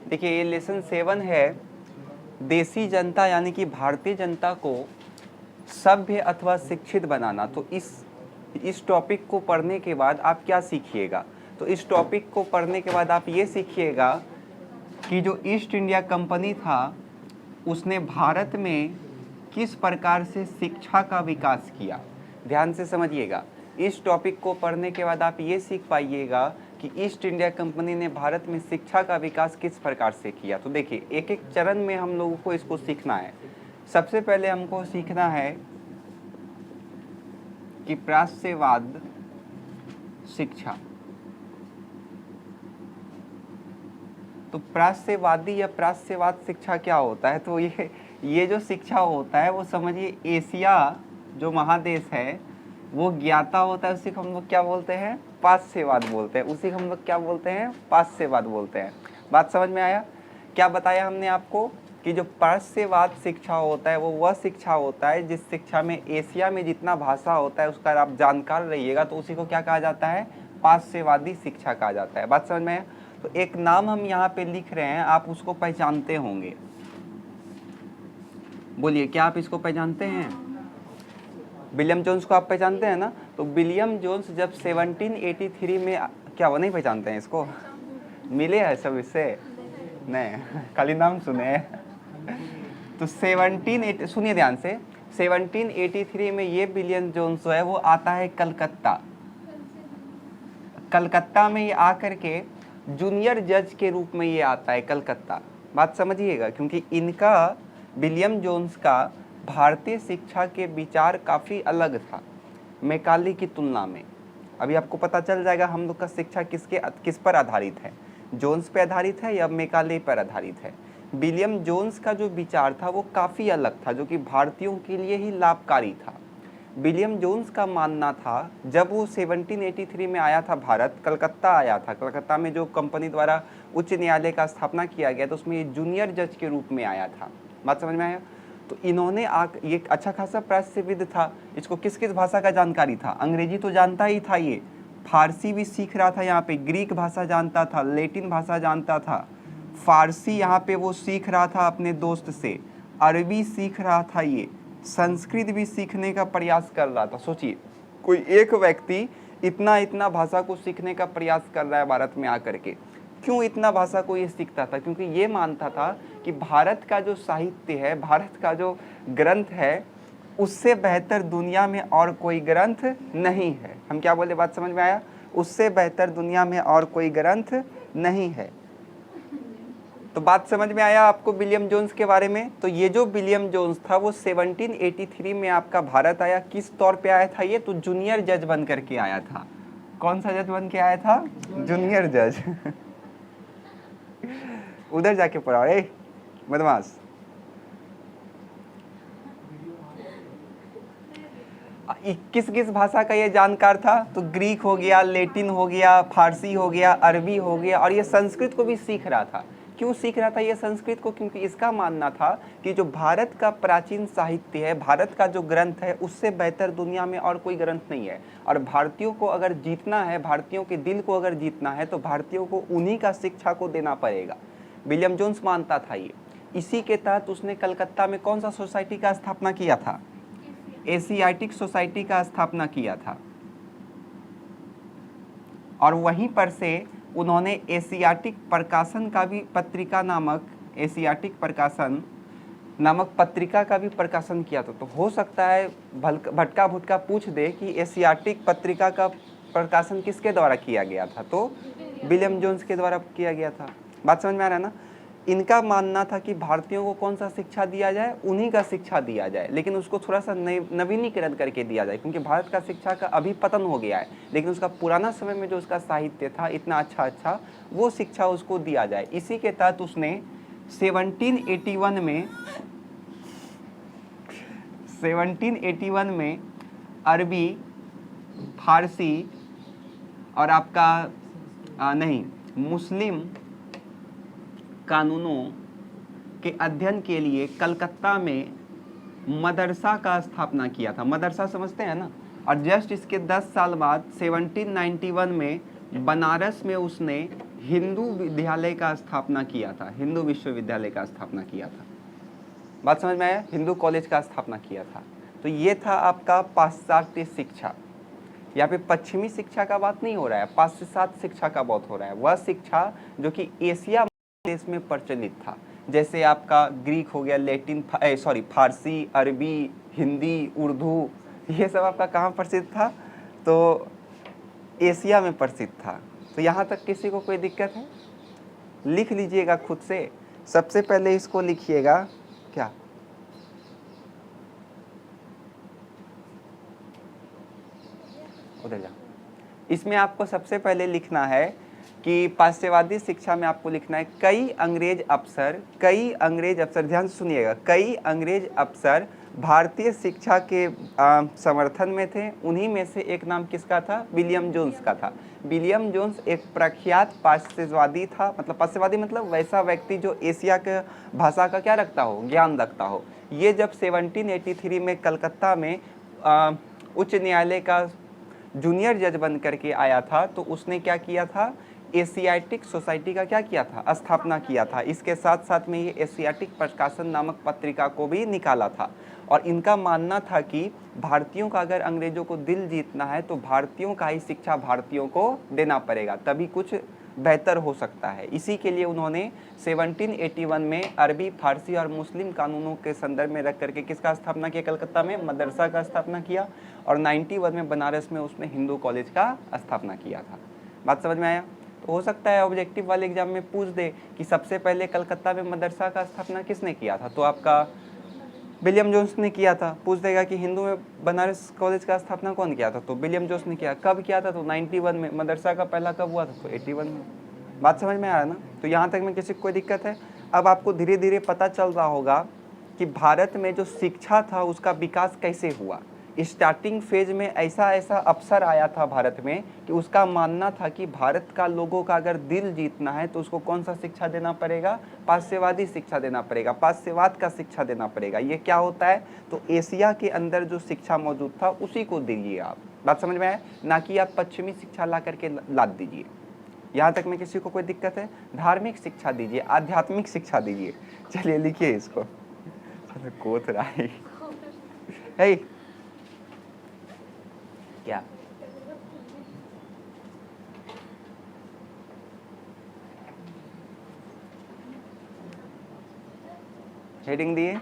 देखिए ये लेसन 7 है, देसी जनता यानी कि भारतीय जनता को सभ्य अथवा शिक्षित बनाना। तो इस टॉपिक को पढ़ने के बाद आप क्या सीखिएगा? तो इस टॉपिक को पढ़ने के बाद आप ये सीखिएगा कि जो ईस्ट इंडिया कंपनी था उसने भारत में किस प्रकार से शिक्षा का विकास किया। ध्यान से समझिएगा, इस टॉपिक को पढ़ने के बाद आप ये सीख पाइएगा कि ईस्ट इंडिया कंपनी ने भारत में शिक्षा का विकास किस प्रकार से किया। तो देखिए एक एक चरण में हम लोगों को इसको सीखना है। सबसे पहले हमको सीखना है कि प्राच्यवाद शिक्षा। तो प्राच्यवादी या प्राच्यवाद शिक्षा क्या होता है? तो ये जो शिक्षा होता है वो समझिए एशिया जो महादेश है वो ज्ञाता होता है, उसी को हम लोग क्या बोलते हैं? पाश्चात्यवाद बोलते हैं। उसी को हम लोग क्या बोलते हैं? पाश्चात्यवाद बोलते हैं। बात समझ में आया? क्या बताया हमने आपको कि जो पाश्चात्यवाद शिक्षा होता है वो वह शिक्षा होता है जिस शिक्षा में एशिया में जितना भाषा होता है उसका आप जानकार रहिएगा, तो उसी को क्या कहा जाता है? पाश्चात्यवादी शिक्षा कहा जाता है। बात समझ में आया? तो एक नाम हम यहाँ पे लिख रहे हैं, आप उसको पहचानते होंगे। बोलिए क्या आप इसको पहचानते हैं? विलियम जोन्स को आप पहचानते हैं ना? तो विलियम जोन्स जब 1783 में, क्या वो नहीं पहचानते हैं इसको? मिले हैं सब इससे? नहीं, खाली नाम सुने। तो 1780 सुनिए ध्यान से, 1783 में ये विलियम जोन्स जो है वो आता है कलकत्ता। कलकत्ता में ये आकर के जूनियर जज के रूप में ये आता है कलकत्ता। बात समझिएगा, क्योंकि इनका विलियम जोन्स का भारतीय शिक्षा के विचार काफ़ी अलग था मैकाले की तुलना में। अभी आपको पता चल जाएगा हम लोग का शिक्षा किस पर आधारित है, जोन्स पे आधारित है या मैकाले पर आधारित है। विलियम जोन्स का जो विचार था वो काफ़ी अलग था, जो कि भारतीयों के लिए ही लाभकारी था। विलियम जोन्स का मानना था, जब वो 1783 में आया था भारत, कलकत्ता आया था, कलकत्ता में जो कंपनी द्वारा उच्च न्यायालय का स्थापना किया गया तो उसमें ये जूनियर जज के रूप में आया था। बात समझ में आया? तो इन्होंने ये अच्छा खासा प्राच्यविद था, इसको किस किस भाषा का जानकारी था? अंग्रेजी तो जानता ही था, ये फारसी भी सीख रहा था, यहाँ पे ग्रीक भाषा जानता था, लैटिन भाषा जानता था, फारसी यहाँ पे वो सीख रहा था अपने दोस्त से, अरबी सीख रहा था, ये संस्कृत भी सीखने का प्रयास कर रहा था। सोचिए कोई एक व्यक्ति इतना भाषा को सीखने का प्रयास कर रहा है भारत में आकर के। क्यों इतना भाषा को ये सीखता था? क्योंकि ये मानता था कि भारत का जो साहित्य है, भारत का जो ग्रंथ है, उससे बेहतर दुनिया में और कोई ग्रंथ नहीं है। हम क्या बोले? बात समझ में आया? उससे बेहतर दुनिया में और कोई ग्रंथ नहीं है। तो बात समझ में आया आपको विलियम जोन्स के बारे में? तो ये जो विलियम जोन्स था वो 1783 में आपका भारत आया। किस तौर पे आया था ये? तो जूनियर जज बन करके आया था। कौन सा जज बन के आया था? जूनियर जज। उधर जाके पढ़ाओ ए बदमाश। किस किस भाषा का ये जानकार था? तो ग्रीक हो गया, लैटिन हो गया, फारसी हो गया, अरबी हो गया, और ये संस्कृत को भी सीख रहा था। क्यों सीख रहा था ये संस्कृत को? क्योंकि इसका मानना था कि जो भारत का प्राचीन साहित्य है, भारत का जो ग्रंथ है, उससे बेहतर दुनिया में और कोई ग्रंथ नहीं है। और भारतीयों को अगर जीतना है, भारतीयों के दिल को अगर जीतना है, तो भारतीयों को उन्हीं का शिक्षा को देना पड़ेगा। विलियम जोन्स मानता था ये। इसी के तहत उसने कलकत्ता में कौन सा सोसाइटी का स्थापना किया था? एशियाटिक सोसाइटी का स्थापना किया था। और वहीं पर से उन्होंने एशियाटिक प्रकाशन का भी पत्रिका नामक, एशियाटिक प्रकाशन नामक पत्रिका का भी प्रकाशन किया था। तो हो सकता है भटका भुटका पूछ दे कि एशियाटिक पत्रिका का प्रकाशन किसके द्वारा किया गया था? तो विलियम जोन्स के द्वारा किया गया था। बात समझ में आ रहा है ना? इनका मानना था कि भारतीयों को कौन सा शिक्षा दिया जाए? उन्हीं का शिक्षा दिया जाए, लेकिन उसको थोड़ा सा नवीनीकरण करके दिया जाए, क्योंकि भारत का शिक्षा का अभी पतन हो गया है, लेकिन उसका पुराना समय में जो उसका साहित्य था इतना अच्छा वो शिक्षा उसको दिया जाए। इसी के तहत उसने 1781 में अरबी, फारसी और आपका मुस्लिम कानूनों के अध्ययन के लिए कलकत्ता में मदरसा का स्थापना किया था। मदरसा समझते हैं ना? और जस्ट इसके 10 साल बाद 1791 में बनारस में उसने हिंदू विद्यालय का स्थापना किया था, हिंदू विश्वविद्यालय का स्थापना किया था। बात समझ में आया? हिंदू कॉलेज का स्थापना किया था। तो ये था आपका पाश्चात्य शिक्षा। यहाँ पे पश्चिमी शिक्षा का बात नहीं हो रहा है, पाश्चात्य शिक्षा का बात हो रहा है। वह शिक्षा जो कि एशिया देश में प्रचलित था, जैसे आपका ग्रीक हो गया, लैटिन फारसी, अरबी, हिंदी, उर्दू, ये सब आपका कहाँ प्रसिद्ध था? तो एशिया में प्रसिद्ध था। तो यहाँ तक किसी को कोई दिक्कत है? लिख लीजिएगा खुद से। सबसे पहले इसको लिखिएगा, क्या उधर जा। इसमें आपको सबसे पहले लिखना है कि पाश्चात्यवादी शिक्षा में आपको लिखना है कई अंग्रेज अफसर, ध्यान से सुनिएगा, कई अंग्रेज अफसर भारतीय शिक्षा के समर्थन में थे। उन्हीं में से एक नाम किसका था? विलियम जोन्स का था। विलियम जोन्स एक प्रख्यात पाश्चात्यवादी था, मतलब पाश्चात्यवादी मतलब वैसा व्यक्ति जो एशिया के भाषा का क्या रखता हो, ज्ञान रखता हो। ये जब 1783 में कलकत्ता में उच्च न्यायालय का जूनियर जज बन करके आया था, तो उसने क्या किया था? एशियाटिक सोसाइटी का क्या किया था? स्थापना किया था। इसके साथ साथ में ये एशियाटिक प्रकाशन नामक पत्रिका को भी निकाला था। और इनका मानना था कि भारतीयों का अगर अंग्रेजों को दिल जीतना है तो भारतीयों का ही शिक्षा भारतीयों को देना पड़ेगा, तभी कुछ बेहतर हो सकता है। इसी के लिए उन्होंने 1781 में अरबी, फारसी और मुस्लिम कानूनों के संदर्भ में रख करके किसका स्थापना किया? कलकत्ता में मदरसा का स्थापना किया। और 91 में बनारस में उसने हिंदू कॉलेज का स्थापना किया था। बात समझ में आया? तो हो सकता है ऑब्जेक्टिव वाले एग्जाम में पूछ दे कि सबसे पहले कलकत्ता में मदरसा का स्थापना किसने किया था? तो आपका विलियम जोन्स ने किया था। पूछ देगा कि हिंदू में बनारस कॉलेज का स्थापना कौन किया था? तो विलियम जोन्स ने किया। कब किया था? तो 91 में। मदरसा का पहला कब हुआ था? तो 81 में। बात समझ में आ रहा है ना? तो यहाँ तक में किसी को कोई दिक्कत है? अब आपको धीरे धीरे पता चल रहा होगा कि भारत में जो शिक्षा था उसका विकास कैसे हुआ। स्टार्टिंग फेज में ऐसा ऐसा अवसर आया था भारत में कि उसका मानना था कि भारत का लोगों का अगर दिल जीतना है तो उसको कौन सा शिक्षा देना पड़ेगा? पाश्चात्यवादी शिक्षा देना पड़ेगा, पाश्चात्यवाद का शिक्षा देना पड़ेगा। ये क्या होता है? तो एशिया के अंदर जो शिक्षा मौजूद था उसी को दीजिए आप। बात समझ में आया? ना कि आप पश्चिमी शिक्षा ला करके लाद दीजिए। यहाँ तक में किसी को कोई दिक्कत है? धार्मिक शिक्षा दीजिए, आध्यात्मिक शिक्षा दीजिए। चलिए लिखिए इसको। कोत रहा है क्या? हेडिंग दिए?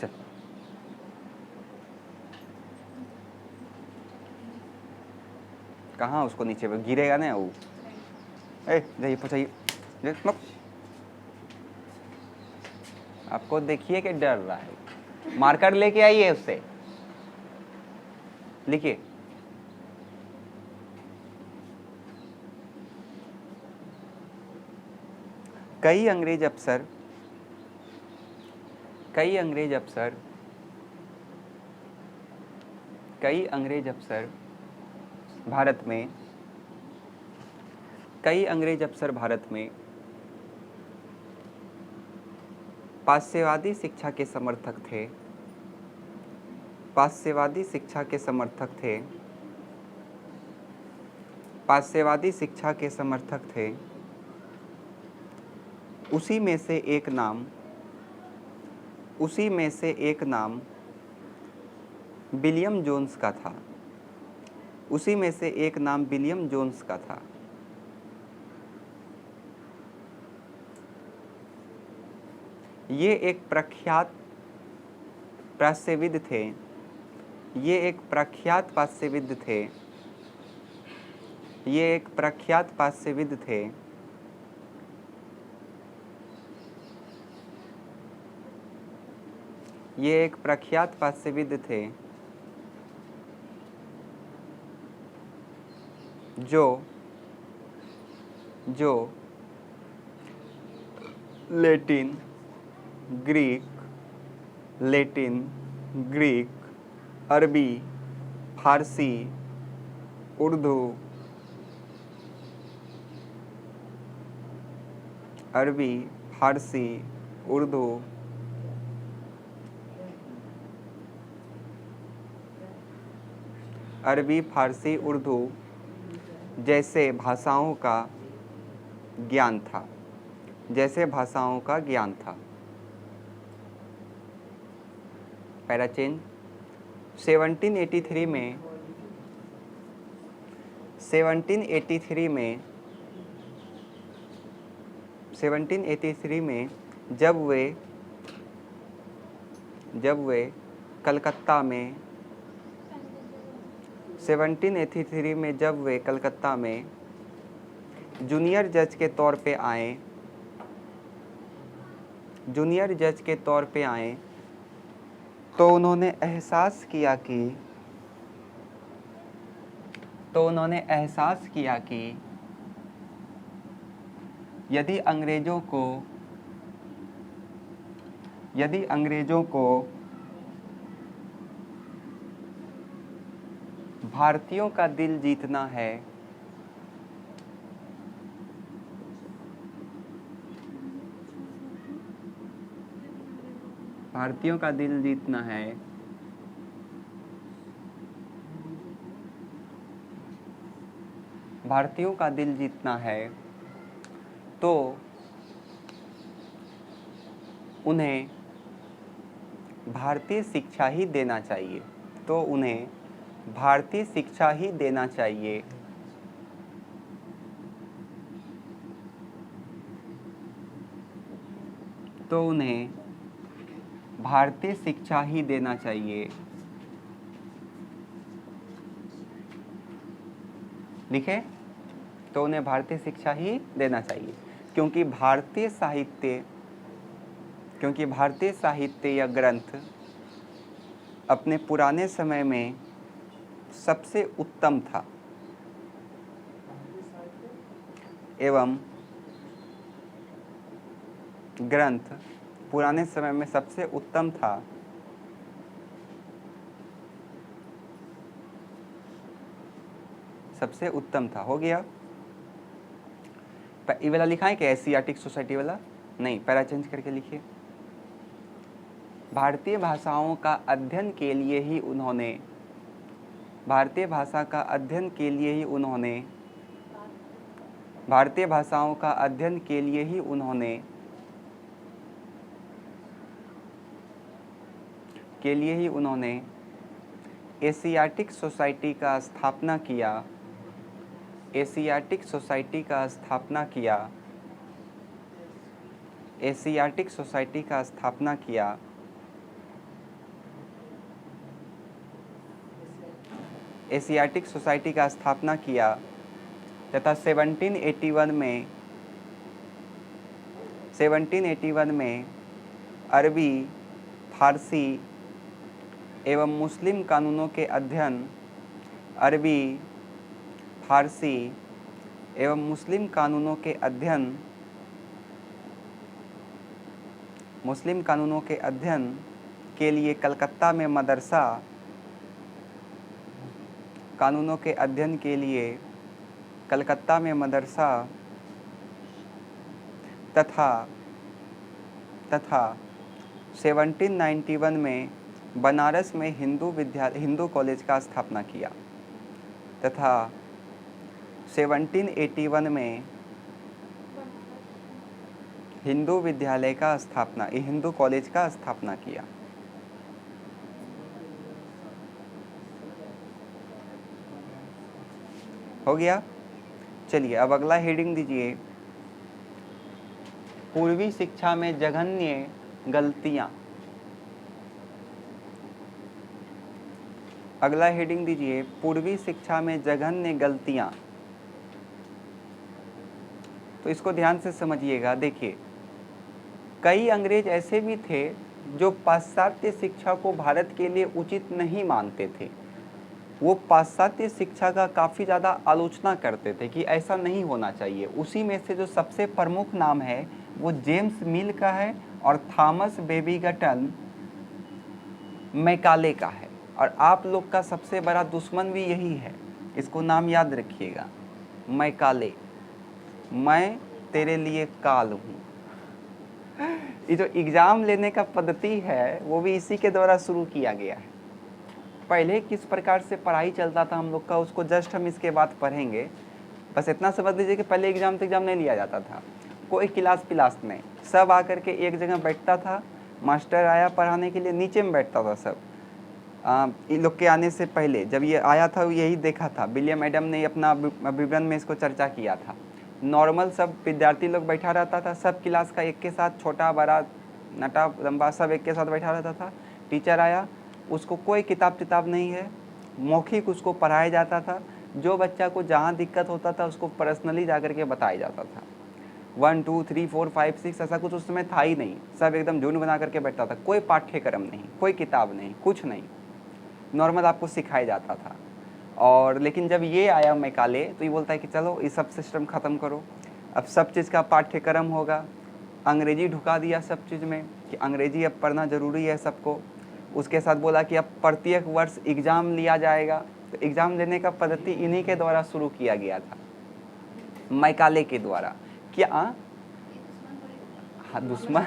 चल कहाँ उसको नीचे पे गिरेगा ना वो? जाइए पहुँचाइए। आपको देखिए कि डर रहा है। मार्कर लेके आइए, उससे लिखिए। कई अंग्रेज अफसर भारत में पाश्चात्यवादी शिक्षा के समर्थक थे। उसी में से एक नाम विलियम जोन्स का था। ये एक प्रख्यात पाश्चात्यविद थे। ये एक प्रख्यात पाश्चात्यविद थे जो लैटिन, ग्रीक, अरबी, फारसी, उर्दू, अरबी, फारसी, उर्दू जैसे भाषाओं का ज्ञान था, जैसे भाषाओं का ज्ञान था। Para change. 1783 में 1783 में 1783 में जब वे कलकत्ता में 1783 में जब वे कलकत्ता में जूनियर जज के तौर पे आए, जूनियर जज के तौर पे आए, तो उन्होंने एहसास किया कि यदि अंग्रेजों को भारतीयों का दिल जीतना है, भारतीयों का दिल जीतना है, भारतीयों का दिल जीतना है, तो उन्हें भारतीय शिक्षा ही देना चाहिए, तो उन्हें भारतीय शिक्षा ही देना चाहिए। तो उन्हें भारतीय शिक्षा ही देना चाहिए। लिखे? तो उन्हें भारतीय शिक्षा ही देना चाहिए, क्योंकि भारतीय साहित्य या ग्रंथ अपने पुराने समय में सबसे उत्तम था, एवं ग्रंथ पुराने समय में सबसे उत्तम था, सबसे उत्तम था। हो गया? ये वाला लिखा है क्या, एशियाटिक सोसाइटी वाला? नहीं, पैरा चेंज करके लिखिए। भारतीय भाषाओं का अध्ययन के लिए ही उन्होंने भारतीय भाषाओं का अध्ययन के लिए ही उन्होंने एशियाटिक सोसाइटी का स्थापना किया, एशियाटिक सोसाइटी का स्थापना किया, एशियाटिक सोसाइटी का स्थापना किया, एशियाटिक सोसाइटी का स्थापना किया तथा 1781 में अरबी, फारसी एवं मुस्लिम कानूनों के अध्ययन, अरबी, फारसी एवं मुस्लिम कानूनों के अध्ययन के लिए कलकत्ता में मदरसा, कानूनों के अध्ययन के लिए कलकत्ता में मदरसा तथा 1791 में बनारस में हिंदू कॉलेज का स्थापना किया, तथा 1781 में हिंदू कॉलेज का स्थापना किया। हो गया? चलिए अब अगला हेडिंग दीजिए, पूर्वी शिक्षा में जघन्य गलतियां। अगला हेडिंग दीजिए, पूर्वी शिक्षा में जघन्य गलतियां। तो इसको ध्यान से समझिएगा। देखिए, कई अंग्रेज ऐसे भी थे जो पाश्चात्य शिक्षा को भारत के लिए उचित नहीं मानते थे। वो पाश्चात्य शिक्षा का काफ़ी ज़्यादा आलोचना करते थे कि ऐसा नहीं होना चाहिए। उसी में से जो सबसे प्रमुख नाम है वो जेम्स मिल का है और थॉमस बेबींगटन मैकाले का है। और आप लोग का सबसे बड़ा दुश्मन भी यही है, इसको नाम याद रखिएगा, मैकाले। मैं तेरे लिए काल हूँ। ये जो एग्ज़ाम लेने का पद्धति है वो भी इसी के द्वारा शुरू किया गया है। पहले किस प्रकार से पढ़ाई चलता था हम लोग का, उसको जस्ट हम इसके बाद पढ़ेंगे। बस इतना समझ लीजिए कि पहले एग्ज़ाम नहीं लिया जाता था, कोई क्लास पिलास नहीं, सब आकर के एक जगह बैठता था, मास्टर आया पढ़ाने के लिए, नीचे में बैठता था सब। इन लोग के आने से पहले जब ये आया था यही देखा था, विलियम एडम ने अपना विवरण में इसको चर्चा किया था। नॉर्मल सब विद्यार्थी लोग बैठा रहता था, सब क्लास का एक के साथ, छोटा बड़ा नटा लंबा सब एक के साथ बैठा रहता था। टीचर आया, उसको कोई किताब नहीं है, मौखिक उसको पढ़ाया जाता था। जो बच्चा को जहाँ दिक्कत होता था उसको पर्सनली जा कर के बताया जाता था। 1 2 3 4 5 6 ऐसा कुछ उस समय था ही नहीं, सब एकदम झुंड बना करके बैठता था, कोई पाठ्यक्रम नहीं, कोई किताब नहीं, कुछ नहीं, नॉर्मल आपको सिखाया जाता था। और लेकिन जब ये आया मैकाले तो ये बोलता है कि चलो ये सब सिस्टम ख़त्म करो, अब सब चीज़ का पाठ्यक्रम होगा। अंग्रेजी ढुका दिया सब चीज़ में कि अंग्रेजी अब पढ़ना ज़रूरी है सबको। उसके साथ बोला कि अब प्रत्येक वर्ष एग्ज़ाम लिया जाएगा, तो एग्ज़ाम लेने का पद्धति इन्हीं के द्वारा शुरू किया गया था, मैकाले के द्वारा। क्या हाँ, दुश्मन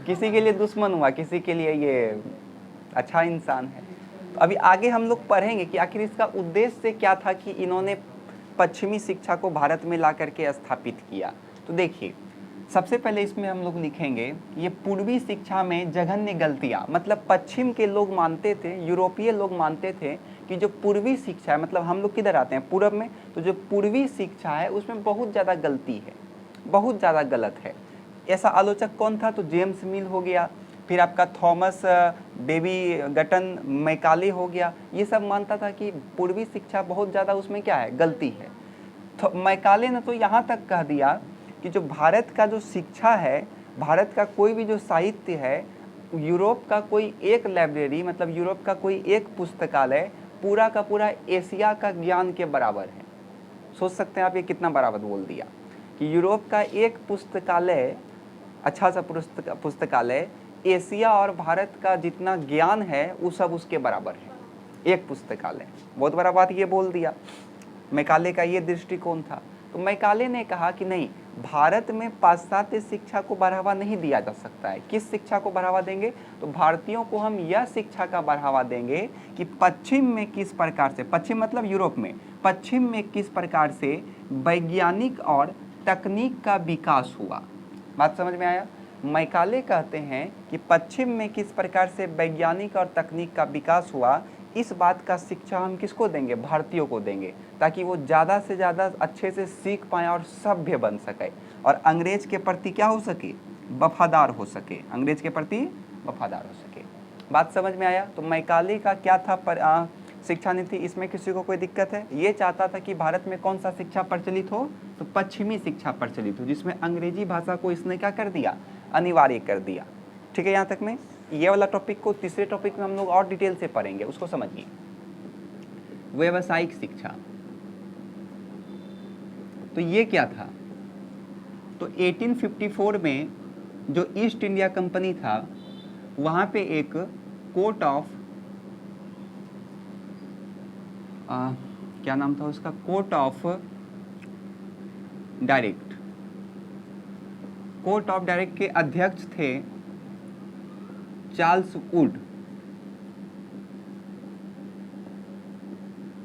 किसी के लिए दुश्मन हुआ, किसी के लिए ये अच्छा इंसान है। तो अभी आगे हम लोग पढ़ेंगे कि आखिर इसका उद्देश्य क्या था कि इन्होंने पश्चिमी शिक्षा को भारत में ला करके स्थापित किया। तो देखिए, सबसे पहले इसमें हम लोग लिखेंगे ये पूर्वी शिक्षा में जघन्य गलतियाँ। मतलब पश्चिम के लोग मानते थे, यूरोपीय लोग मानते थे कि जो पूर्वी शिक्षा है, मतलब हम लोग किधर आते हैं पूर्व में, तो जो पूर्वी शिक्षा है उसमें बहुत ज़्यादा गलती है, बहुत ज़्यादा गलत है। ऐसा आलोचक कौन था? तो जेम्स मिल हो गया, फिर आपका थॉमस बेबी गटन मैकाले हो गया। ये सब मानता था कि पूर्वी शिक्षा बहुत ज़्यादा उसमें क्या है, गलती है। तो मैकाले ने तो यहाँ तक कह दिया कि जो भारत का जो शिक्षा है, भारत का कोई भी जो साहित्य है, यूरोप का कोई एक लाइब्रेरी, मतलब यूरोप का कोई एक पुस्तकालय पूरा का पूरा एशिया का ज्ञान के बराबर है। सोच सकते हैं आप ये कितना बराबर बोल दिया कि यूरोप का एक पुस्तकालय, अच्छा सा पुस्तकालय एशिया और भारत का जितना ज्ञान है वो सब उसके बराबर है, एक पुस्तकालय। बहुत बड़ा बात ये बोल दिया। मैकाले का ये दृष्टिकोण था। तो मैकाले ने कहा कि नहीं, भारत में पाश्चात्य शिक्षा को बढ़ावा नहीं दिया जा सकता है। किस शिक्षा को बढ़ावा देंगे? तो भारतीयों को हम यह शिक्षा का बढ़ावा देंगे कि पश्चिम में किस प्रकार से, पश्चिम मतलब यूरोप में, पश्चिम में किस प्रकार से वैज्ञानिक और तकनीक का विकास हुआ। बात समझ में आया? मैकाले कहते हैं कि पश्चिम में किस प्रकार से वैज्ञानिक और तकनीक का विकास हुआ, इस बात का शिक्षा हम किसको देंगे? भारतीयों को देंगे, ताकि वो ज़्यादा से ज़्यादा अच्छे से सीख पाएँ और सभ्य बन सके और अंग्रेज के प्रति क्या हो सके? वफादार हो सके, अंग्रेज के प्रति वफादार हो सके। बात समझ में आया? तो मैकाले का क्या था शिक्षा नीति, इसमें किसी को कोई दिक्कत है? ये चाहता था कि भारत में कौन सा शिक्षा प्रचलित हो? तो पश्चिमी शिक्षा प्रचलित हो, जिसमें अंग्रेजी भाषा को इसने क्या कर दिया? अनिवार्य कर दिया। ठीक है, यहाँ तक में ये वाला टॉपिक को तीसरे टॉपिक में हम लोग और डिटेल से पढ़ेंगे, उसको समझिए। व्यावसायिक शिक्षा, तो ये क्या था? तो 1854 में जो ईस्ट इंडिया कंपनी था, वहाँ पे एक कोर्ट ऑफ क्या नाम था उसका? Court of direct, court of direct के अध्यक्ष थे चार्ल्स वुड।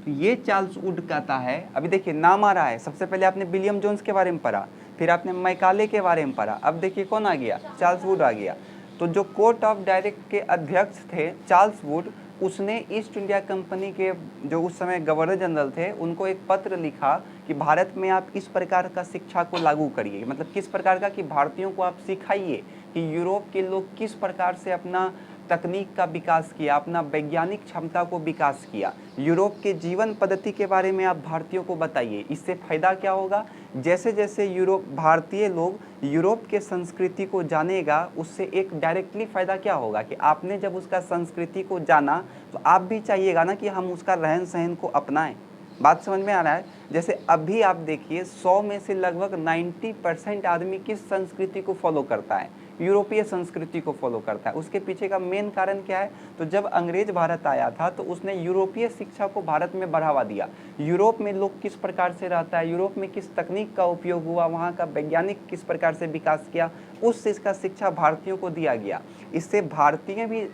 तो ये चार्ल्स वुड कहता है, अभी देखिए नाम आ रहा है, सबसे पहले आपने विलियम जोन्स के बारे में पढ़ा, फिर आपने मैकाले के बारे में पढ़ा, अब देखिए कौन आ गया? चार्ल्स वुड आ गया। तो जो कोर्ट ऑफ डायरेक्ट के अध्यक्ष थे चार्ल्स वुड, उसने ईस्ट इंडिया कंपनी के जो उस समय गवर्नर जनरल थे उनको एक पत्र लिखा कि भारत में आप इस प्रकार का शिक्षा को लागू करिए। मतलब किस प्रकार का? कि भारतीयों को आप सिखाइए कि यूरोप के लोग किस प्रकार से अपना तकनीक का विकास किया, अपना वैज्ञानिक क्षमता को विकास किया। यूरोप के जीवन पद्धति के बारे में आप भारतीयों को बताइए। इससे फायदा क्या होगा? जैसे जैसे भारतीय लोग यूरोप के संस्कृति को जानेगा, उससे एक डायरेक्टली फ़ायदा क्या होगा कि आपने जब उसका संस्कृति को जाना तो आप भी चाहिएगा ना कि हम उसका रहन सहन को अपनाएं। बात समझ में आ रहा है? जैसे अभी आप देखिए 100 में से लगभग 90% आदमी किस संस्कृति को फॉलो करता है? यूरोपीय संस्कृति को फॉलो करता है। उसके पीछे का मेन कारण क्या है? तो जब अंग्रेज भारत आया था तो उसने यूरोपीय शिक्षा को भारत में बढ़ावा दिया। यूरोप में लोग किस प्रकार से रहता है, यूरोप में किस तकनीक का उपयोग हुआ, वहाँ का वैज्ञानिक किस प्रकार से विकास किया, उस चीज़ का शिक्षा भारतीयों को दिया गया। इससे भारतीय भी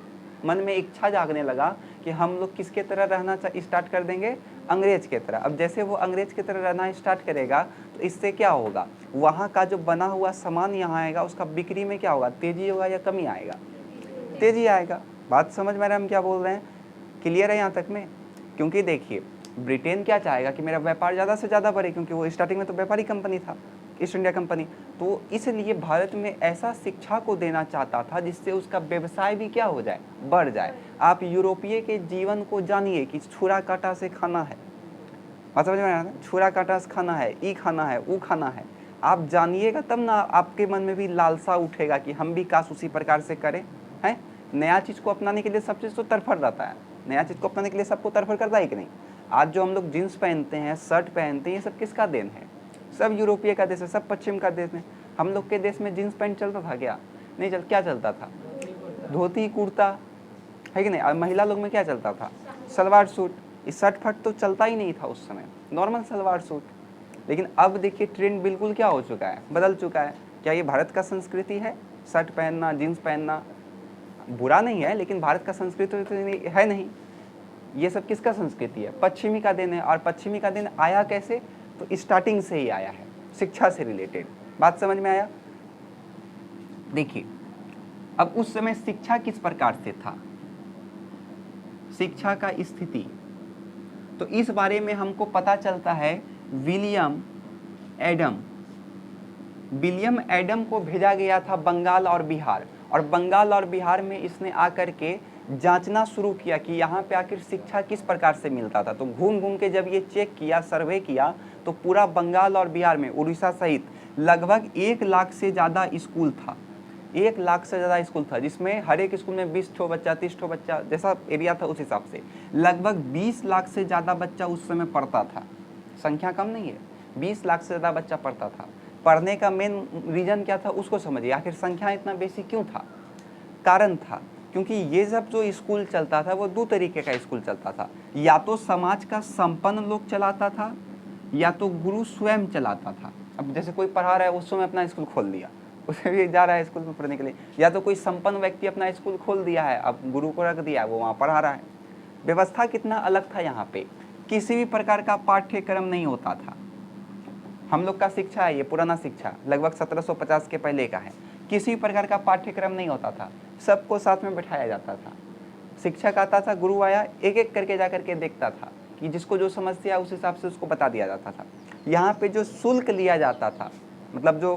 मन में इच्छा जागने लगा कि हम लोग किसके तरह रहना स्टार्ट कर देंगे, अंग्रेज के तरह। अब जैसे वो अंग्रेज की तरह रहना स्टार्ट करेगा तो इससे क्या होगा, वहाँ का जो बना हुआ सामान यहाँ आएगा, उसका बिक्री में क्या होगा, तेजी होगा या कमी आएगा, तेजी आएगा। बात समझ में आ रहा है हम क्या बोल रहे हैं, क्लियर है यहाँ तक में? क्योंकि देखिए ब्रिटेन क्या चाहेगा कि मेरा व्यापार ज़्यादा से ज़्यादा बढ़े, क्योंकि वो स्टार्टिंग में तो व्यापारी कंपनी था, ईस्ट इंडिया कंपनी। तो इसलिए भारत में ऐसा शिक्षा को देना चाहता था जिससे उसका व्यवसाय भी क्या हो जाए, बढ़ जाए। आप यूरोपीय के जीवन को जानिए कि छुरा कांटा से खाना है, बात समझ में आ रहा है, छुरा कांटा से खाना है, ई खाना है, वो खाना है। आप जानिएगा तब ना आपके मन में भी लालसा उठेगा कि हम भी काश उसी प्रकार से करें, हैं। नया चीज़ को अपनाने के लिए सब चीज़ तो तरफड़ रहता है, नया चीज़ को अपनाने के लिए सबको तरफड़ करता है कि नहीं। आज जो हम लोग जीन्स पहनते हैं, शर्ट पहनते हैं, ये सब किसका देन है, सब यूरोपीय का देश है, सब पश्चिम का देश है। हम लोग के देश में जीन्स पैंट चलता था क्या, नहीं चल, क्या चलता था, धोती कुर्ता, है कि नहीं। और महिला लोग में क्या चलता था, सलवार सूट। इस शर्ट फट तो चलता ही नहीं था उस समय, नॉर्मल सलवार सूट। लेकिन अब देखिए ट्रेंड बिल्कुल क्या हो चुका है, बदल चुका है। क्या ये भारत का संस्कृति है, शर्ट पहनना, जीन्स पहनना बुरा नहीं है, लेकिन भारत का संस्कृति तो है नहीं। ये सब किसका संस्कृति है, पश्चिमी का देन है। और पश्चिमी का देन आया कैसे, तो स्टार्टिंग से ही आया है, शिक्षा से रिलेटेड। बात समझ में आया। देखिए अब उस समय शिक्षा किस प्रकार से था, शिक्षा का स्थिति, तो इस बारे में हमको पता चलता है विलियम एडम को भेजा गया था बंगाल और बिहार। और बंगाल और बिहार में इसने आकर के जांचना शुरू किया कि यहाँ पे आखिर शिक्षा किस प्रकार से मिलता था। तो घूम घूम के जब ये चेक किया, सर्वे किया, तो पूरा बंगाल और बिहार में, उड़ीसा सहित लगभग 1 लाख से ज़्यादा स्कूल था, 1 लाख से ज़्यादा स्कूल था, जिसमें हर एक स्कूल में 20 ठो बच्चा, 30 ठो बच्चा, जैसा एरिया था उस हिसाब से लगभग 20 लाख से ज़्यादा बच्चा उस समय पढ़ता था। संख्या कम नहीं है, 20 लाख से ज़्यादा बच्चा पढ़ता था। पढ़ने का मेन रीज़न क्या था उसको समझिए, आखिर संख्या इतना बेसी क्यों था। कारण था क्योंकि ये जब जो स्कूल चलता था वो 2 तरीके का स्कूल चलता था, या तो समाज का संपन्न लोग चलाता था, या तो गुरु स्वयं चलाता था। अब जैसे कोई पढ़ा रहा है उस समय अपना स्कूल खोल दिया, उसे भी जा रहा है स्कूल में पढ़ने के लिए, या तो कोई संपन्न व्यक्ति अपना स्कूल खोल दिया है, अब गुरु को रख दिया है, वो वहाँ पढ़ा रहा है। व्यवस्था कितना अलग था, यहाँ पे किसी भी प्रकार का पाठ्यक्रम नहीं होता था। हम लोग का शिक्षा है, ये पुराना शिक्षा लगभग 1750 के पहले का है, किसी भी प्रकार का पाठ्यक्रम नहीं होता था, सबको साथ में बैठाया जाता था। शिक्षक आता था, गुरु आया, एक एक करके जा करके देखता था कि जिसको जो समस्या है उस हिसाब से उसको बता दिया जाता था। यहाँ पे जो शुल्क लिया जाता था, मतलब जो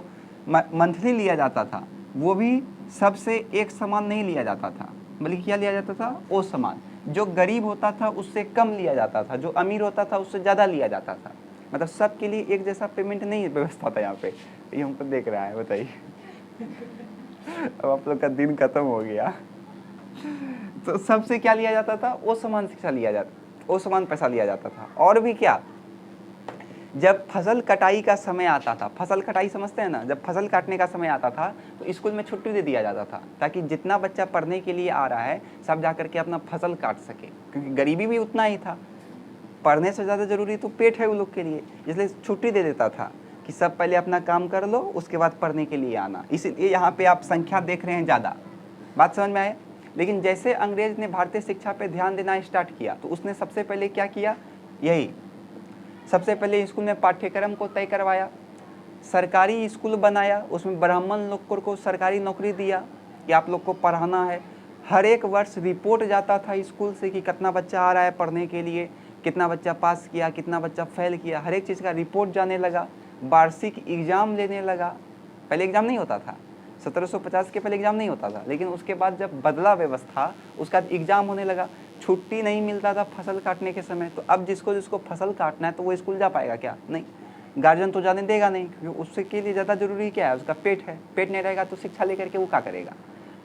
मंथली लिया जाता था, वो भी सबसे एक समान नहीं लिया जाता था, बल्कि क्या लिया जाता था, वो समान। जो गरीब होता था उससे कम लिया जाता था, जो अमीर होता था उससे ज़्यादा लिया जाता था। मतलब सबके लिए एक जैसा पेमेंट नहीं व्यवस्था था यहाँ पे। ये हमको देख रहा है, बताइए। अब आप लोग का दिन खत्म हो गया। तो सबसे क्या लिया जाता था, वो समान शिक्षा लिया जाता, वो समान पैसा लिया जाता था। और भी क्या, जब फसल कटाई का समय आता था, फसल कटाई समझते हैं ना, जब फसल काटने का समय आता था तो स्कूल में छुट्टी दे दिया जाता था, ताकि जितना बच्चा पढ़ने के लिए आ रहा है सब जा करके अपना फसल काट सके, क्योंकि गरीबी भी उतना ही था, पढ़ने से ज़्यादा ज़रूरी तो पेट है उन लोग के लिए, इसलिए छुट्टी दे देता था कि सब पहले अपना काम कर लो, उसके बाद पढ़ने के लिए आना। इसलिए यहाँ पे आप संख्या देख रहे हैं ज़्यादा। बात समझ में आए। लेकिन जैसे अंग्रेज ने भारतीय शिक्षा पे ध्यान देना स्टार्ट किया तो उसने सबसे पहले क्या किया, यही सबसे पहले स्कूल में पाठ्यक्रम को तय करवाया, सरकारी स्कूल बनाया, उसमें ब्राह्मण लोग को सरकारी नौकरी दिया कि आप लोग को पढ़ाना है। हर एक वर्ष रिपोर्ट जाता था स्कूल से कि कितना बच्चा आ रहा है पढ़ने के लिए, कितना बच्चा पास किया, कितना बच्चा फेल किया, हर एक चीज़ का रिपोर्ट जाने लगा। वार्षिक एग्ज़ाम लेने लगा, पहले एग्ज़ाम नहीं होता था, 1750 के पहले एग्ज़ाम नहीं होता था, लेकिन उसके बाद जब बदला व्यवस्था उसका एग्ज़ाम होने लगा। छुट्टी नहीं मिलता था फसल काटने के समय, तो अब जिसको फसल काटना है तो वो स्कूल जा पाएगा क्या, नहीं, गार्जियन तो जाने देगा नहीं, क्योंकि उससे के लिए ज़्यादा ज़रूरी क्या है, उसका पेट है, पेट नहीं रहेगा तो शिक्षा लेकर के वो क्या करेगा,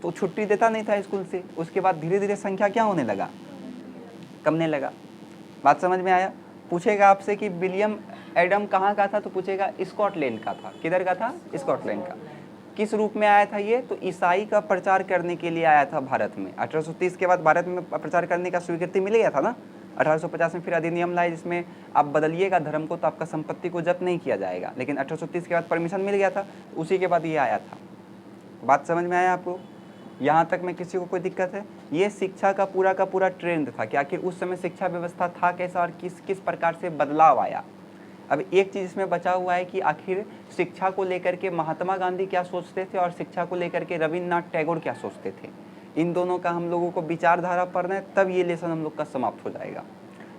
तो छुट्टी देता नहीं था स्कूल से। उसके बाद धीरे धीरे संख्या क्या होने लगा, कमने लगा। बात समझ में आया। पूछेगा आपसे कि विलियम एडम कहाँ का था, तो पूछेगा स्कॉटलैंड का था। किधर का था, स्कॉटलैंड का। किस रूप में आया था ये, तो ईसाई का प्रचार करने के लिए आया था भारत में। 1830 के बाद भारत में प्रचार करने का स्वीकृति मिल गया था ना। 1850 में फिर अधिनियम लाए जिसमें आप बदलिएगा धर्म को तो आपका संपत्ति को जब्त नहीं किया जाएगा, लेकिन 1830 के बाद परमिशन मिल गया था, उसी के बाद ये आया था। बात समझ में आया आपको। यहाँ तक में किसी को कोई दिक्कत है? ये शिक्षा का पूरा ट्रेंड था कि आखिर उस समय शिक्षा व्यवस्था था कैसा और किस किस प्रकार से बदलाव आया। अब एक चीज़ इसमें बचा हुआ है कि आखिर शिक्षा को लेकर के महात्मा गांधी क्या सोचते थे और शिक्षा को लेकर के रविन्द्रनाथ टैगोर क्या सोचते थे। इन दोनों का हम लोगों को विचारधारा पढ़ना है, तब ये लेसन हम लोग का समाप्त हो जाएगा।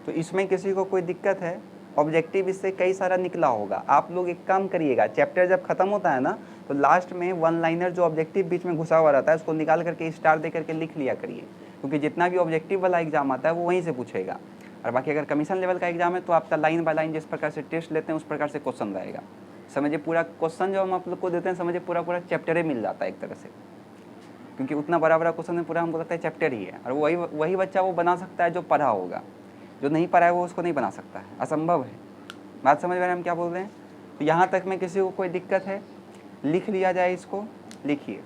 तो इसमें किसी को कोई दिक्कत है? ऑब्जेक्टिव इससे कई सारा निकला होगा। आप लोग एक काम करिएगा, चैप्टर जब खत्म होता है ना, तो लास्ट में वन लाइनर जो ऑब्जेक्टिव बीच में घुसा हुआ रहता है उसको निकाल करके स्टार दे करके लिख लिया करिए, क्योंकि जितना भी ऑब्जेक्टिव वाला एग्जाम आता है वो वहीं से पूछेगा। और बाकी अगर कमीशन लेवल का एग्जाम है तो आपका लाइन बाय लाइन जिस प्रकार से टेस्ट लेते हैं उस प्रकार से क्वेश्चन रहेगा। समझिए पूरा क्वेश्चन जो हम आप लोग को देते हैं, समझिए पूरा चैप्टर ही मिल जाता है एक तरह से, क्योंकि उतना बड़ा क्वेश्चन है, पूरा हमको लगता है चैप्टर ही है। और वही बच्चा वो बना सकता है जो पढ़ा होगा, जो नहीं पढ़ा है वो उसको नहीं बना सकता है, असंभव है। बात समझ में हम क्या बोल रहे हैं? तो यहाँ तक में किसी को कोई दिक्कत है? लिख लिया जाए इसको, लिखिए।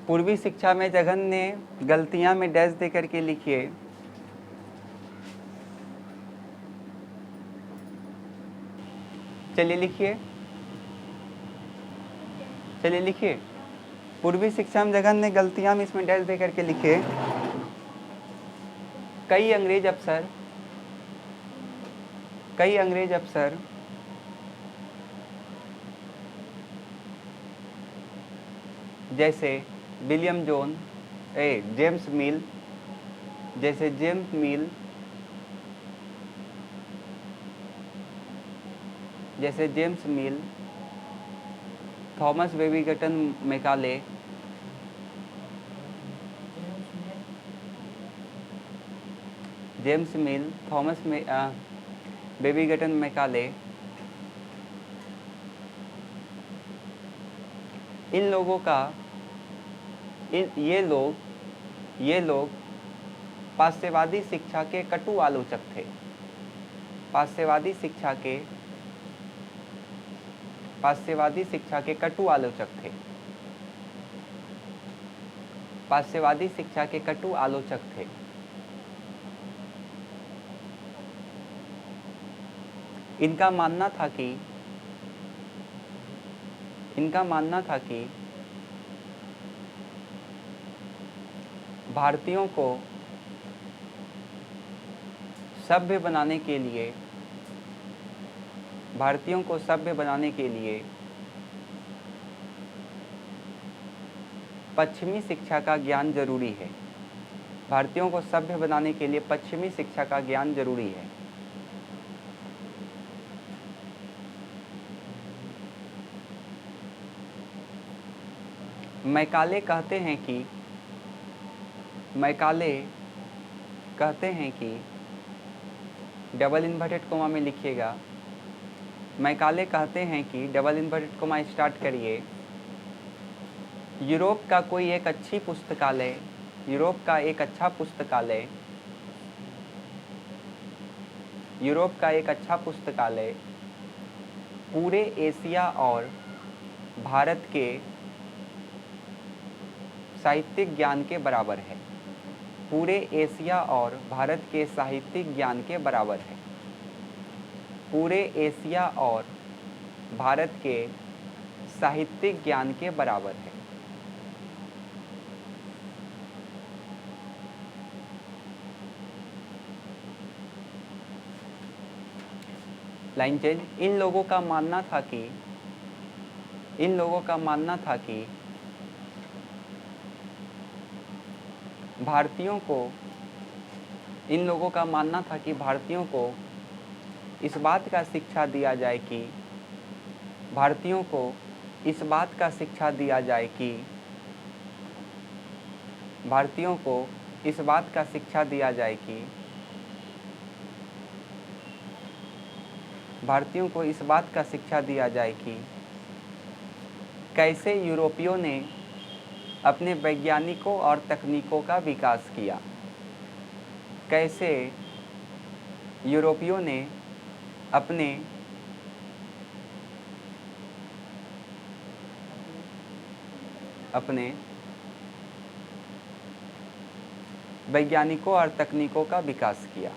पूर्वी शिक्षा में जघन्य गलतियां में डैश दे करके लिखिए। चलिए लिखिए, चलिए लिखिए। पूर्वी शिक्षा में जघन्य गलतियां में इसमें डैश दे करके लिखिए। कई अंग्रेज अफसर जैसे विलियम जेम्स मिल, जैसे James Mill, Thomas Babington Macaulay, James Mill, Thomas Babington Macaulay, इन लोगों का ये लोग पाश्चात्यवादी शिक्षा के कटु आलोचक थे। पाश्चात्यवादी शिक्षा के कटु आलोचक थे। पाश्चात्यवादी शिक्षा के कटु आलोचक थे। इनका मानना था कि भारतीयों को सभ्य बनाने के लिए पश्चिमी शिक्षा का ज्ञान जरूरी है। भारतीयों को सभ्य बनाने के लिए पश्चिमी शिक्षा का ज्ञान जरूरी है। मैकाले कहते हैं कि डबल इन्वर्टेड कोमा में लिखिएगा। मैकाले कहते हैं कि डबल इन्वर्टेड कोमा स्टार्ट करिए। यूरोप का एक अच्छा पुस्तकालय पूरे एशिया और भारत के साहित्यिक ज्ञान के बराबर है। पूरे एशिया और भारत के साहित्यिक ज्ञान के बराबर है। पूरे एशिया और भारत के साहित्यिक ज्ञान के बराबर है। Line change. इन लोगों का मानना था कि भारतीयों को इस बात का शिक्षा दिया जाए कि भारतीयों को इस बात का शिक्षा दिया जाए कि कैसे यूरोपियों ने अपने वैज्ञानिकों और तकनीकों का विकास किया। कैसे यूरोपियों ने अपने वैज्ञानिकों और तकनीकों का विकास किया।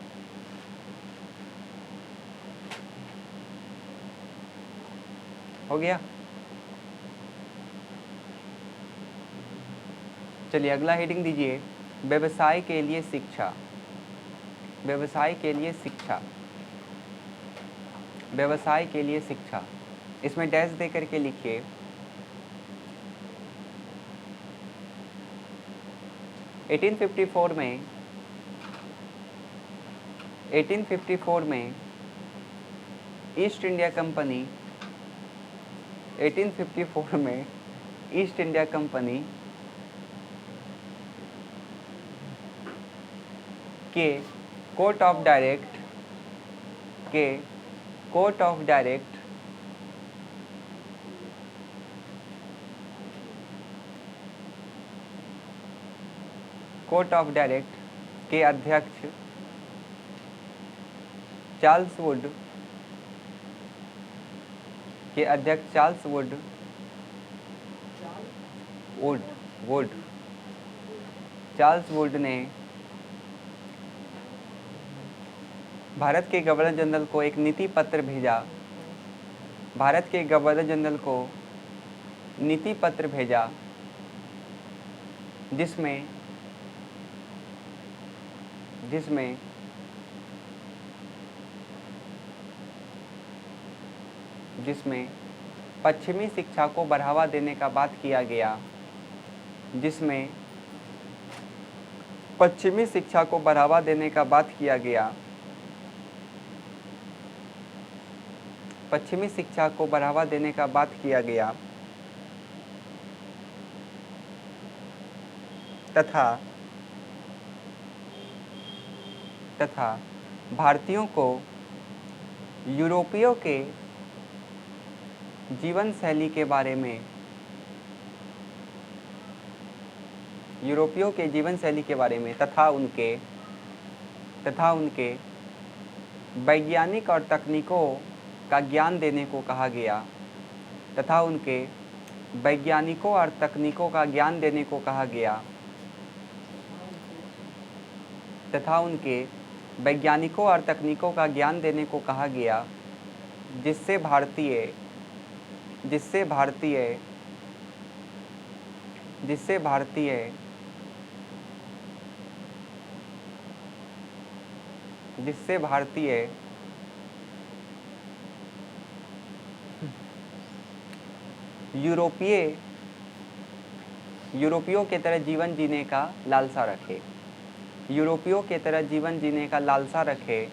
हो गया। चलिए अगला हेडिंग दीजिए, व्यवसाय के लिए शिक्षा। व्यवसाय के लिए शिक्षा, व्यवसाय के लिए शिक्षा, इसमें डैश दे करके लिखिए 1854 में 1854 में ईस्ट इंडिया कंपनी 1854 में ईस्ट इंडिया कंपनी के कोर्ट ऑफ डायरेक्ट के court of direct court of direct के अध्यक्ष चार्ल्स वुड के अध्यक्ष Charles Wood would would Charles Wood ने भारत के गवर्नर जनरल को एक नीति पत्र भेजा। भारत के गवर्नर जनरल को नीति पत्र भेजा जिसमें जिसमें जिसमें पश्चिमी शिक्षा को बढ़ावा देने का बात किया गया, जिसमें पश्चिमी शिक्षा को बढ़ावा देने का बात किया गया, पश्चिमी शिक्षा को बढ़ावा देने का बात किया गया तथा भारतीयों को यूरोपियों के जीवन शैली के बारे में यूरोपियों के जीवन शैली के बारे में तथा उनके वैज्ञानिक और तकनीकों का ज्ञान देने को कहा गया तथा उनके वैज्ञानिकों और तकनीकों का ज्ञान देने को कहा गया तथा उनके वैज्ञानिकों और तकनीकों का ज्ञान देने को कहा गया जिससे भारतीय जिससे भारतीय जिससे भारतीय जिससे भारतीय यूरोपियों के तरह जीवन जीने का लालसा रखे, यूरोपियों के तरह जीवन जीने का लालसा रखे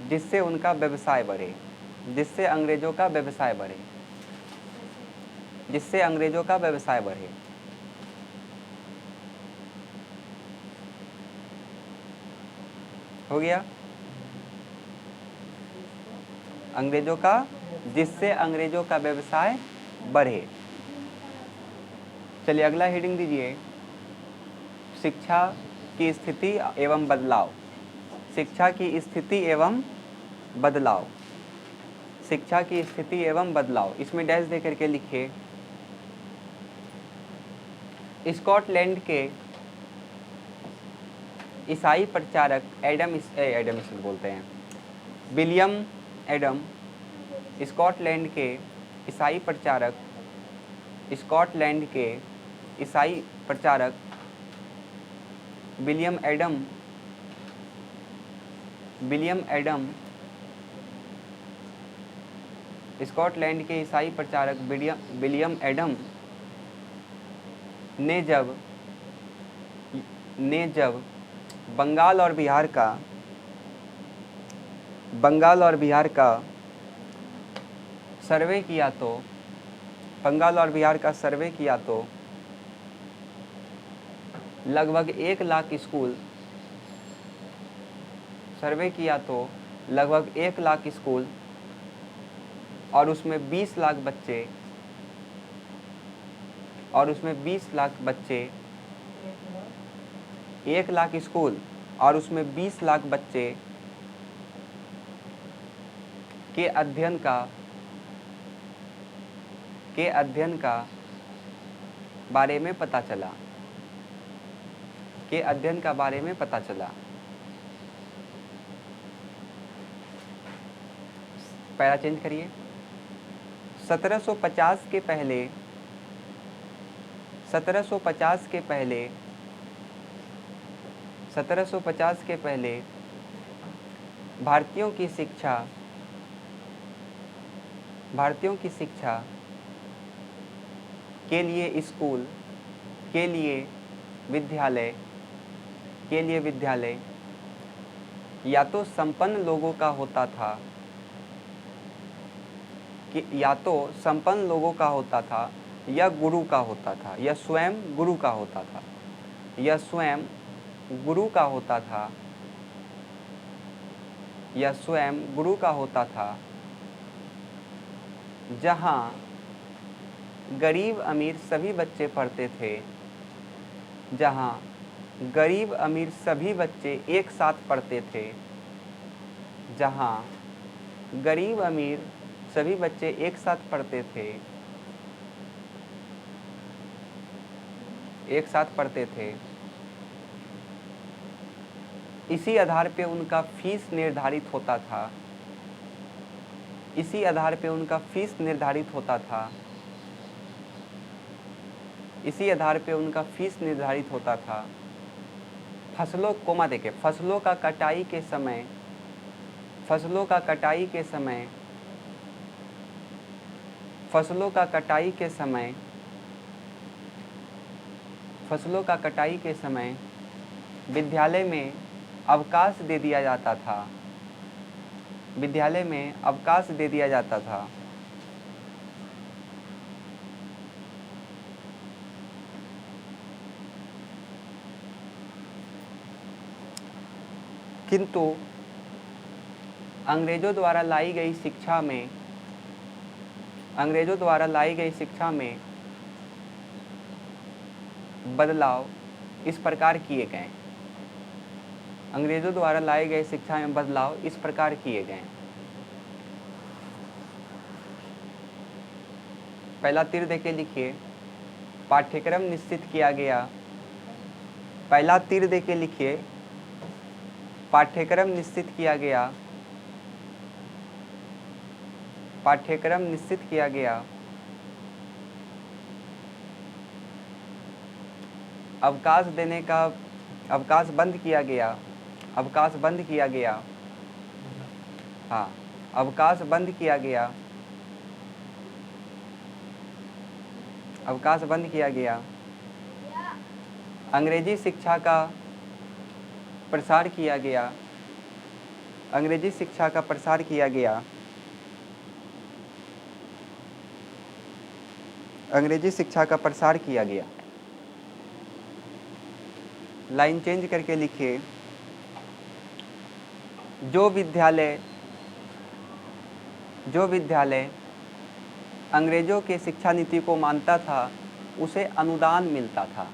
जिससे उनका व्यवसाय बढ़े, जिससे अंग्रेजों का व्यवसाय बढ़े, जिससे अंग्रेजों का व्यवसाय बढ़े। हो गया? अंग्रेजों का, जिससे अंग्रेजों का व्यवसाय बढ़े। चलिए अगला हेडिंग दीजिए, शिक्षा की स्थिति एवं बदलाव। शिक्षा की स्थिति एवं बदलाव, शिक्षा की स्थिति एवं बदलाव, इसमें डैश दे करके लिखिए स्कॉटलैंड के ईसाई प्रचारक एडम स्मिथ बोलते हैं, विलियम एडम, स्कॉटलैंड के ईसाई प्रचारक, स्कॉटलैंड के ईसाई प्रचारक विलियम एडम स्कॉटलैंड के ईसाई प्रचारक विलियम एडम ने जब बंगाल और बिहार का सर्वे किया तो लगभग 1 लाख स्कूल और उसमें 20 लाख बच्चे 1 लाख स्कूल और उसमें 20 लाख बच्चे के अध्ययन का बारे में पता चला, पैरा चेंज करिए। 1750 के पहले 1750 के पहले 1750 के पहले भारतीयों की शिक्षा के लिए स्कूल के लिए विद्यालय या तो संपन्न लोगों का होता था या गुरु का होता था या स्वयं गुरु का होता था जहां गरीब अमीर सभी बच्चे पढ़ते थे एक साथ पढ़ते थे इसी आधार पे उनका फीस निर्धारित होता था फसलों का कटाई के समय विद्यालय में अवकाश दे दिया जाता था किंतु अंग्रेजों द्वारा लाई गई शिक्षा में बदलाव इस प्रकार किए गए पहला तीर देके लिखिए पाठ्यक्रम निश्चित किया गया पाठ्यक्रम निश्चित किया गया अवकाश बंद किया गया अंग्रेजी शिक्षा का प्रसार किया गया लाइन चेंज करके लिखिए जो विद्यालय अंग्रेजों के शिक्षा नीति को मानता था उसे अनुदान मिलता था